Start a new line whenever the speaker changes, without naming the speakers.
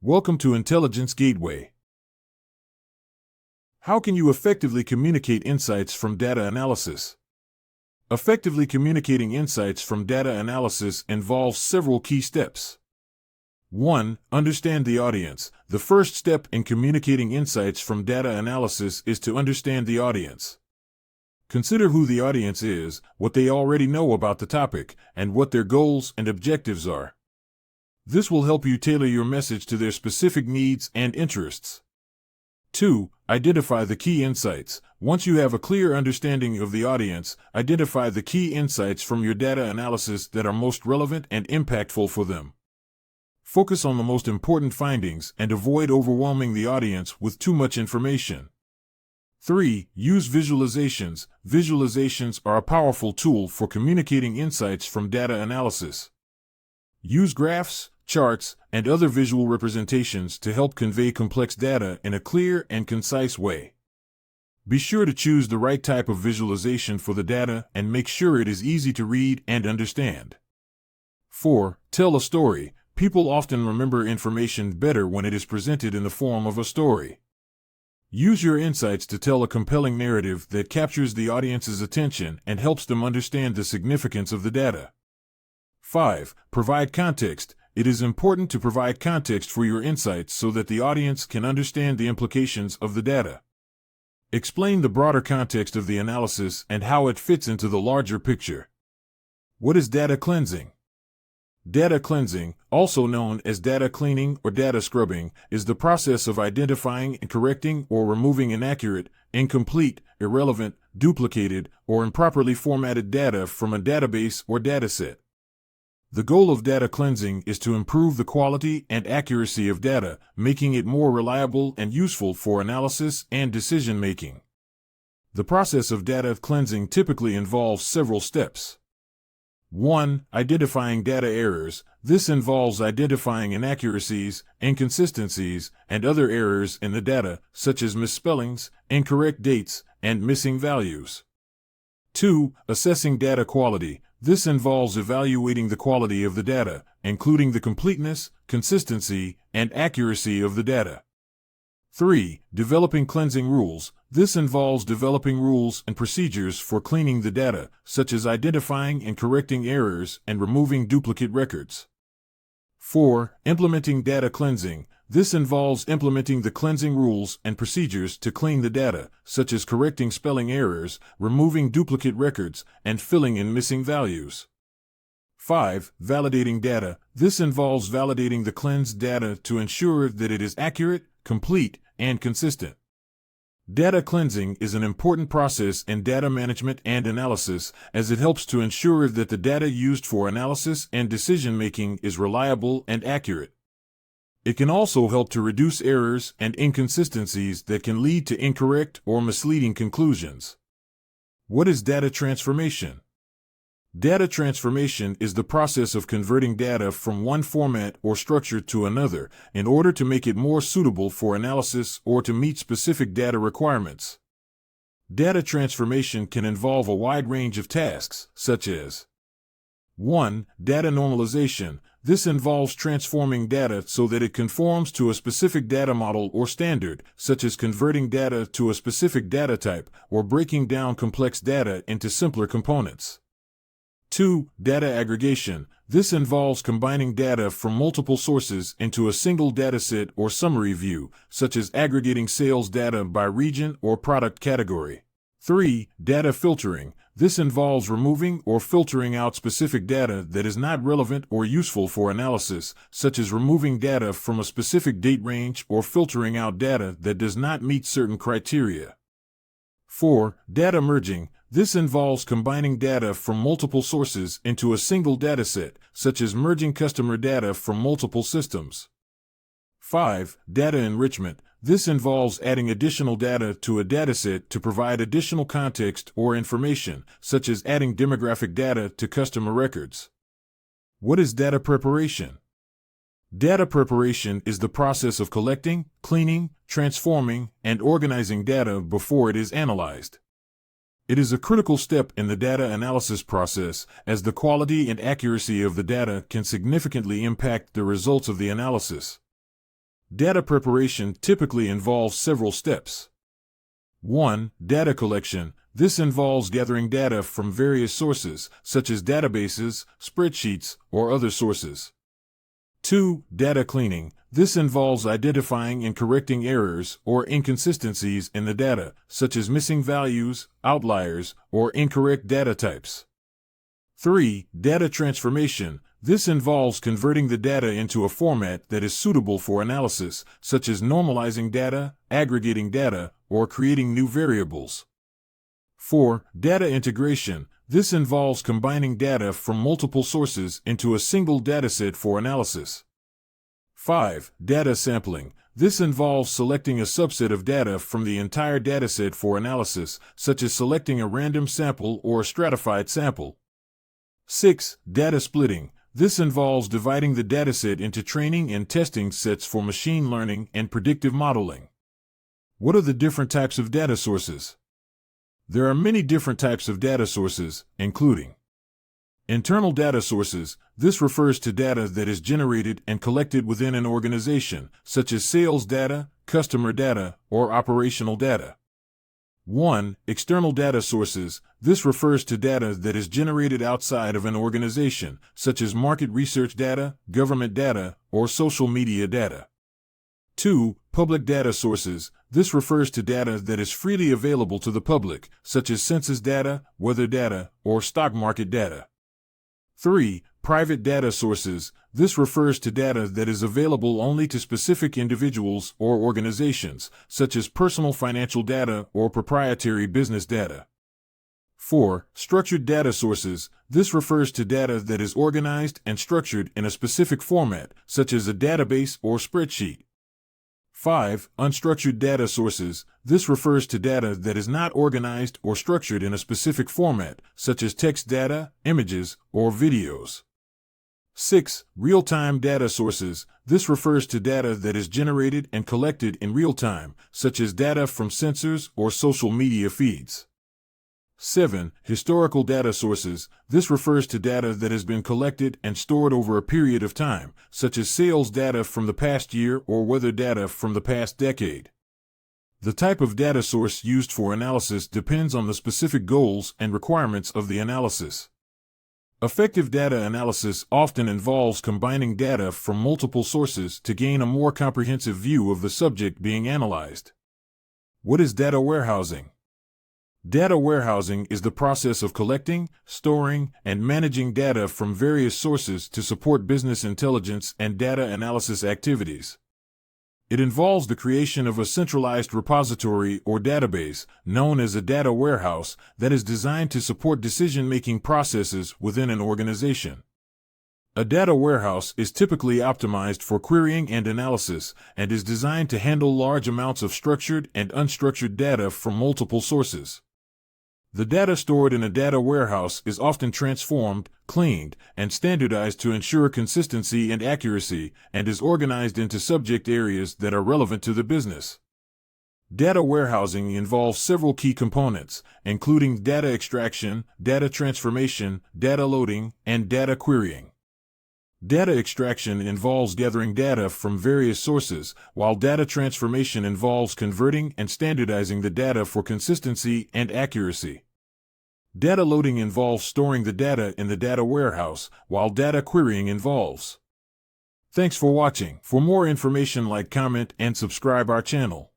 Welcome to Intelligence Gateway. How can you effectively communicate insights from data analysis? Effectively communicating insights from data analysis involves several key steps. 1. Understand the audience. The first step in communicating insights from data analysis is to understand the audience. Consider who the audience is, what they already know about the topic, and what their goals and objectives are. This will help you tailor your message to their specific needs and interests. 2. Identify the key insights. Once you have a clear understanding of the audience, identify the key insights from your data analysis that are most relevant and impactful for them. Focus on the most important findings and avoid overwhelming the audience with too much information. 3. Use visualizations. Visualizations are a powerful tool for communicating insights from data analysis. Use graphs, charts, and other visual representations to help convey complex data in a clear and concise way. Be sure to choose the right type of visualization for the data and make sure it is easy to read and understand. 4. Tell a story. People often remember information better when it is presented in the form of a story. Use your insights to tell a compelling narrative that captures the audience's attention and helps them understand the significance of the data. 5. Provide context. It is important to provide context for your insights so that the audience can understand the implications of the data. Explain the broader context of the analysis and how it fits into the larger picture. What is data cleansing? Data cleansing, also known as data cleaning or data scrubbing, is the process of identifying and correcting or removing inaccurate, incomplete, irrelevant, duplicated, or improperly formatted data from a database or dataset. The goal of data cleansing is to improve the quality and accuracy of data, making it more reliable and useful for analysis and decision-making. The process of data cleansing typically involves several steps. 1. Identifying data errors. This involves identifying inaccuracies, inconsistencies, and other errors in the data, such as misspellings, incorrect dates, and missing values. 2. Assessing data quality. This involves evaluating the quality of the data, including the completeness, consistency, and accuracy of the data. 3. Developing cleansing rules. This involves developing rules and procedures for cleaning the data, such as identifying and correcting errors and removing duplicate records. 4. Implementing data cleansing. This involves implementing the cleansing rules and procedures to clean the data, such as correcting spelling errors, removing duplicate records, and filling in missing values. 5. Validating data. This involves validating the cleansed data to ensure that it is accurate, complete, and consistent. Data cleansing is an important process in data management and analysis, as it helps to ensure that the data used for analysis and decision-making is reliable and accurate. It can also help to reduce errors and inconsistencies that can lead to incorrect or misleading conclusions. What is data transformation? Data transformation is the process of converting data from one format or structure to another in order to make it more suitable for analysis or to meet specific data requirements. Data transformation can involve a wide range of tasks, such as 1. Data normalization. This involves transforming data so that it conforms to a specific data model or standard, such as converting data to a specific data type or breaking down complex data into simpler components. 2. Data aggregation. This involves combining data from multiple sources into a single dataset or summary view, such as aggregating sales data by region or product category. 3. Data filtering. This involves removing or filtering out specific data that is not relevant or useful for analysis, such as removing data from a specific date range or filtering out data that does not meet certain criteria. 4. Data merging. This involves combining data from multiple sources into a single dataset, such as merging customer data from multiple systems. 5. Data enrichment. This involves adding additional data to a dataset to provide additional context or information, such as adding demographic data to customer records. What is data preparation? Data preparation is the process of collecting, cleaning, transforming, and organizing data before it is analyzed. It is a critical step in the data analysis process, as the quality and accuracy of the data can significantly impact the results of the analysis. Data preparation typically involves several steps. 1. Data collection. This involves gathering data from various sources, such as databases, spreadsheets, or other sources. 2. Data cleaning. This involves identifying and correcting errors or inconsistencies in the data, such as missing values, outliers, or incorrect data types. 3. Data transformation. This involves converting the data into a format that is suitable for analysis, such as normalizing data, aggregating data, or creating new variables. 4. Data integration. This involves combining data from multiple sources into a single dataset for analysis. 5. Data sampling. This involves selecting a subset of data from the entire dataset for analysis, such as selecting a random sample or a stratified sample. 6. Data splitting. This involves dividing the dataset into training and testing sets for machine learning and predictive modeling. What are the different types of data sources? There are many different types of data sources, including internal data sources. This refers to data that is generated and collected within an organization, such as sales data, customer data, or operational data. 1. External data sources. This refers to data that is generated outside of an organization, such as market research data, government data, or social media data. 2. Public data sources. This refers to data that is freely available to the public, such as census data, weather data, or stock market data. 3. Private data sources. This refers to data that is available only to specific individuals or organizations, such as personal financial data or proprietary business data. 4. Structured data sources. This refers to data that is organized and structured in a specific format, such as a database or spreadsheet. 5. Unstructured data sources. This refers to data that is not organized or structured in a specific format, such as text data, images, or videos. 6. Real-time data sources. This refers to data that is generated and collected in real time, such as data from sensors or social media feeds. 7. Historical data sources. This refers to data that has been collected and stored over a period of time, such as sales data from the past year or weather data from the past decade. The type of data source used for analysis depends on the specific goals and requirements of the analysis. Effective data analysis often involves combining data from multiple sources to gain a more comprehensive view of the subject being analyzed. What is data warehousing? Data warehousing is the process of collecting, storing, and managing data from various sources to support business intelligence and data analysis activities. It involves the creation of a centralized repository or database, known as a data warehouse, that is designed to support decision-making processes within an organization. A data warehouse is typically optimized for querying and analysis, and is designed to handle large amounts of structured and unstructured data from multiple sources. The data stored in a data warehouse is often transformed, cleaned, and standardized to ensure consistency and accuracy, and is organized into subject areas that are relevant to the business. Data warehousing involves several key components, including data extraction, data transformation, data loading, and data querying. Data extraction involves gathering data from various sources, while data transformation involves converting and standardizing the data for consistency and accuracy. Data loading involves storing the data in the data warehouse, while data querying involves. Thanks for watching. For more information, like, comment, and subscribe our channel.